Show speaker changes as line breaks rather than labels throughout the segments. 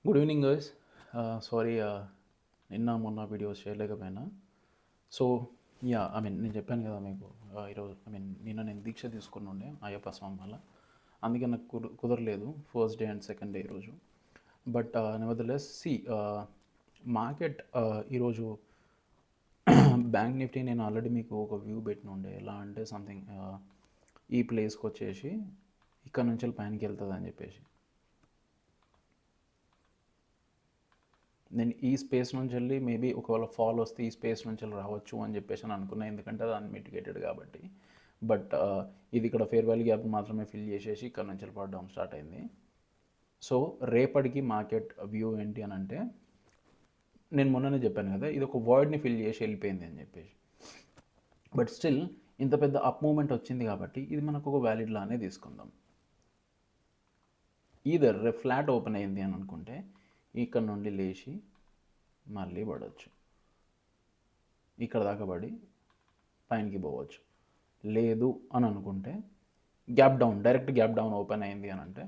Good evening guys. Sorry, నిన్న మొన్న videos చేయలేకపోయినా. సో నేను చెప్పాను కదా మీకు, ఈరోజు నిన్న నేను దీక్ష తీసుకుని ఉండే అయ్యప్ప స్వామి వల్ల, అందుకే నాకు కుదరలేదు first day and second day ఈరోజు. బట్ నెవర్దలెస్ మార్కెట్ ఈరోజు బ్యాంక్ నిఫ్టీ నేను ఆల్రెడీ మీకు ఒక వ్యూ పెట్టిన ఉండే. ఎలా అంటే సంథింగ్ ఈ ప్లేస్కి వచ్చేసి ఇక్కడ నుంచి పైనకి వెళ్తుంది అని చెప్పేసి, నేను ఈ స్పేస్ నుంచి వెళ్ళి మేబీ ఒకవేళ ఫాల్ వస్తే ఈ స్పేస్ నుంచి వెళ్ళి రావచ్చు అని చెప్పేసి అని అనుకున్నా, ఎందుకంటే అది అన్మిటిగేటెడ్ కాబట్టి. బట్ ఇది ఇక్కడ ఫేర్ వాల్యూ గ్యాప్ మాత్రమే ఫిల్ చేసేసి ఇక్కడ నుంచి వెళ్ళి డౌన్ స్టార్ట్ అయింది. సో రేపటికి మార్కెట్ వ్యూ ఏంటి అని అంటే, నేను మొన్ననే చెప్పాను కదా, ఇది ఒక వర్డ్ని ఫిల్ చేసి వెళ్ళిపోయింది అని చెప్పేసి. బట్ స్టిల్ ఇంత పెద్ద అప్ మూమెంట్ వచ్చింది కాబట్టి ఇది మనకు ఒక వ్యాలిడ్ లానే తీసుకుందాం. ఈదర్ ఫ్లాట్ ఓపెన్ అయింది అని అనుకుంటే ఇక్కడ నుండి లేచి మళ్ళీ పడవచ్చు, ఇక్కడ దాకా పడి పైనకి పోవచ్చు. లేదు అని అనుకుంటే gap down, direct gap down open అయింది అని అంటే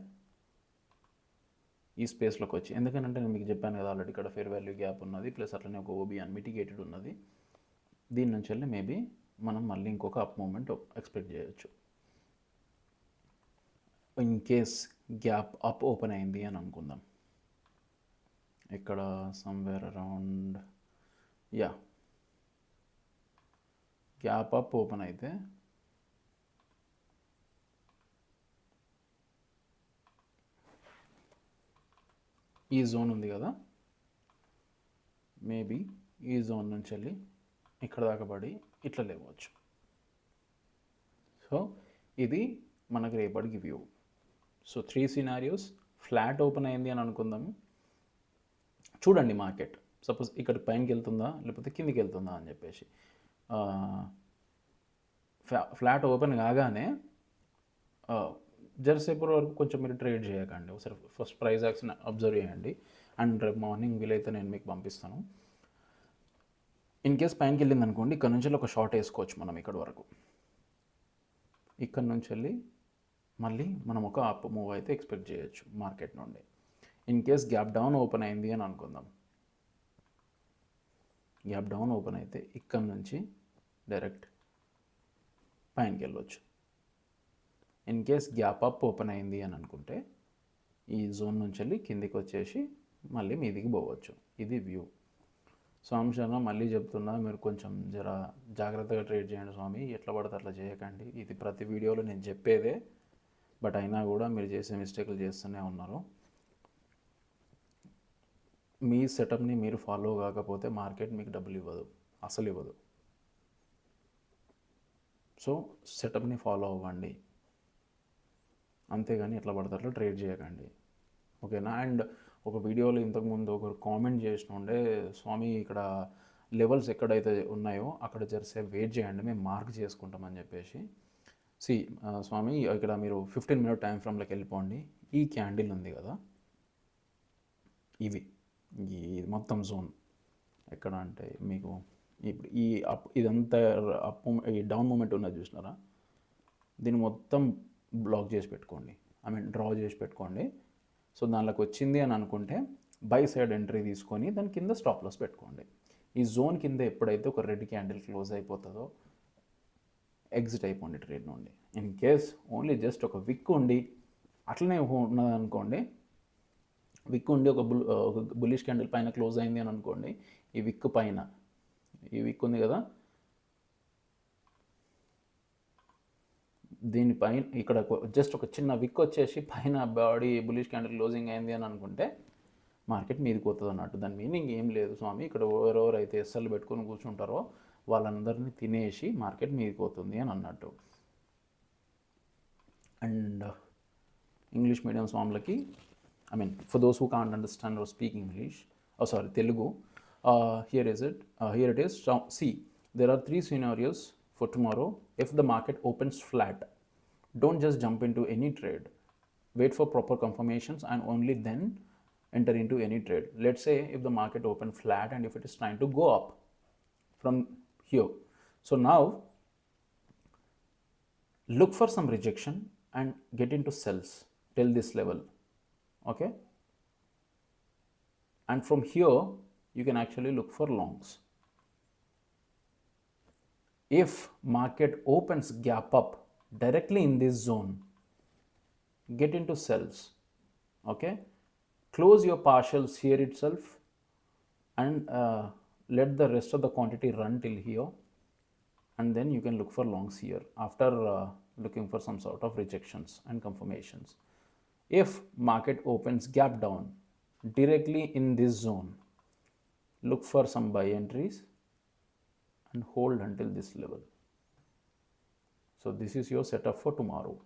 ఈ స్పేస్లోకి వచ్చి, ఎందుకంటే నేను మీకు చెప్పాను కదా ఆల్రెడీ ఇక్కడ ఫేర్ వాల్యూ గ్యాప్ ఉన్నది, ప్లస్ అట్లనే ఒక ఓబీ అన్మిటిగేటెడ్ ఉన్నది. దీని నుంచి వెళ్ళి మేబీ మనం మళ్ళీ ఇంకొక అప్ మూమెంట్ ఎక్స్పెక్ట్ చేయొచ్చు. In case gap up open అయింది అని అనుకుందాం, ఇక్కడ somewhere around gap up open అయితే ఈ జోన్ ఉంది కదా, మేబీ ఈ జోన్ నుంచి వెళ్ళి ఇక్కడ దాకా పడి ఇట్లా లేవచ్చు. సో ఇది మనకు రేపటికి view. So 3 scenarios. Flat open అయింది అని అనుకుందాము, చూడండి మార్కెట్ సపోజ్ ఇక్కడ పైనకి వెళ్తుందా లేకపోతే కిందికి వెళ్తుందా అని చెప్పేసి. ఫ్లాట్ ఓపెన్ కాగానే జరసేపు వరకు కొంచెం మీరు ట్రేడ్ చేయకండి, ఒకసారి ఫస్ట్ ప్రైస్ యాక్షన్ అబ్జర్వ్ చేయండి. అండ్ రేపు మార్నింగ్ వీలైతే నేను మీకు పంపిస్తాను. ఇన్ కేస్ పైనకి వెళ్ళింది అనుకోండి, ఇక్కడ నుంచి ఒక షార్ట్ వేసుకోవచ్చు మనం ఇక్కడ వరకు. ఇక్కడ నుంచి వెళ్ళి మళ్ళీ మనం ఒక అప్ మూవ్ అయితే ఎక్స్పెక్ట్ చేయొచ్చు మార్కెట్ నుండి. In case gap down open అయింది అని అనుకుందాం, గ్యాప్ డౌన్ ఓపెన్ అయితే ఇక్కడ నుంచి డైరెక్ట్ పైనకి వెళ్ళవచ్చు. In case gap up open అయింది అని అనుకుంటే ఈ జోన్ నుంచి వెళ్ళి కిందికి వచ్చేసి మళ్ళీ మీదికి పోవచ్చు. ఇది వ్యూ. స్వామి శర్మ మళ్ళీ చెప్తున్నా, మీరు కొంచెం జర జాగ్రత్తగా ట్రేడ్ చేయండి స్వామి, ఎట్లా పడితే అట్లా చేయకండి. ఇది ప్రతి వీడియోలో నేను చెప్పేదే, బట్ అయినా కూడా మీరు చేసే మిస్టేక్లు చేస్తూనే ఉన్నారు. మీ సెటప్ని మీరు ఫాలో కాకపోతే మార్కెట్ మీకు డబ్బులు ఇవ్వదు, అసలు ఇవ్వదు. సో సెటప్ని ఫాలో అవ్వండి, అంతేగాని ఎట్లా పడతారో ట్రేడ్ చేయకండి, ఓకేనా? అండ్ ఒక వీడియోలో ఇంతకుముందు ఒకరు కామెంట్ చేసిన ఉండే, స్వామి ఇక్కడ లెవెల్స్ ఎక్కడైతే ఉన్నాయో అక్కడ జరసేపు వెయిట్ చేయండి, మేము మార్క్ చేసుకుంటామని చెప్పేసి. స్వామి ఇక్కడ మీరు 15 మినిట్ టైం ఫ్రేమ్లోకి వెళ్ళిపోండి. ఈ క్యాండిల్ ఉంది కదా, ఇవి ఈ మొత్తం జోన్ ఎక్కడ అంటే మీకు ఇప్పుడు ఈ అప్ ఇదంతా అప్ ఈ డౌన్ మూమెంట్ ఉన్నది చూసినారా, దీన్ని మొత్తం బ్లాక్ చేసి పెట్టుకోండి, డ్రా చేసి పెట్టుకోండి. సో దానిలోకి వచ్చింది అని అనుకుంటే బై సైడ్ ఎంట్రీ తీసుకొని దాని కింద స్టాప్ లాస్ పెట్టుకోండి. ఈ జోన్ కింద ఎప్పుడైతే ఒక రెడ్ క్యాండిల్ క్లోజ్ అయిపోతుందో ఎగ్జిట్ అయిపోండి ట్రేడ్ నుండి. ఇన్ కేస్ ఓన్లీ జస్ట్ ఒక విక్ ఉండి అట్లనే ఉన్నదనుకోండి, విక్ ఉండి ఒక బుల్లిష్ క్యాండిల్ పైన క్లోజ్ అయింది అని అనుకోండి, ఈ విక్ పైన ఈ విక్ ఉంది కదా, దీనిపైన ఇక్కడ జస్ట్ ఒక చిన్న విక్ వచ్చేసి పైన బాడీ బుల్లిష్ క్యాండిల్ క్లోజింగ్ అయింది అని అనుకుంటే మార్కెట్ మీదకి పోతుంది అన్నట్టు. దాని మీనింగ్ ఏం లేదు స్వామి, ఇక్కడ ఎవరెవరైతే ఎస్ఎల్ పెట్టుకొని కూర్చుంటారో వాళ్ళందరినీ తినేసి మార్కెట్ మీదకి పోతుంది అని అన్నట్టు. అండ్ ఇంగ్లీష్ మీడియం స్వాములకి, for those who can't understand or speak English, Telugu, here it is. See, there are 3 scenarios for tomorrow. If the market opens flat, don't just jump into any trade. Wait for proper confirmations and only then enter into any trade. Let's say if the market opens flat and if it is trying to go up from here, so now look for some rejection and get into sells till this level. Okay, and from here you can actually look for longs. If market opens gap up directly in this zone, get into sells. Okay, close your partials here itself, and let the rest of the quantity run till here, and then you can look for longs here after looking for some sort of rejections and confirmations. If market opens gap down directly in this zone, look for some buy entries and hold until this level. So this is your setup for tomorrow.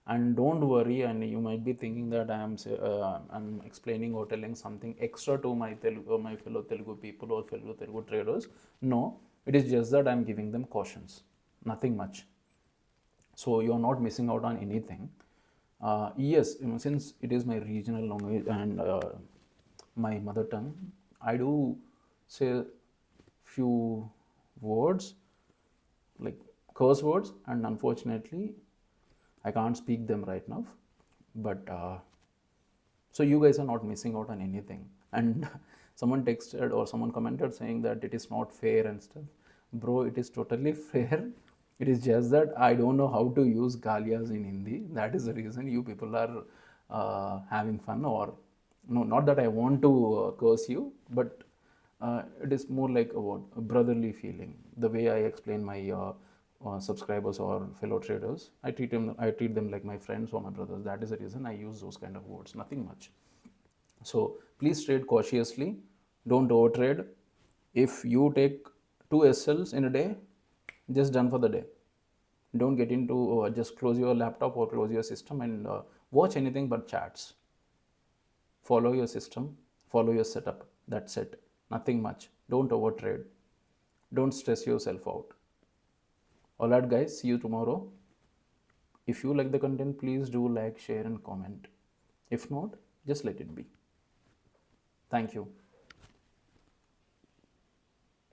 And don't worry, and you might be thinking that I'm explaining or telling something extra to my my fellow Telugu people or fellow Telugu traders. No, it is just that I'm giving them cautions, nothing much. So you are not missing out on anything. Yes, since it is my regional language and my mother tongue, I do say few words like curse words, and unfortunately I can't speak them right now. But so you guys are not missing out on anything. And someone texted or someone commented saying that it is not fair and stuff. Bro, it is totally fair. It is just that I don't know how to use Galias in Hindi. That is the reason you people are having fun. Or no, not that I want to curse you, but it is more like a brotherly feeling. The way I explain my subscribers or fellow traders, I treat them like my friends or my brothers. That is the reason I use those kind of words, nothing much. So please trade cautiously, don't overtrade. If you take 2 SLs in a day, just done for the day. Don't get into just close your laptop or close your system and watch anything but charts. Follow your system, follow your setup. That's it, nothing much. Don't overtrade, don't stress yourself out. All right guys, see you tomorrow. If you like the content, please do like, share and comment. If not, just let it be. Thank you.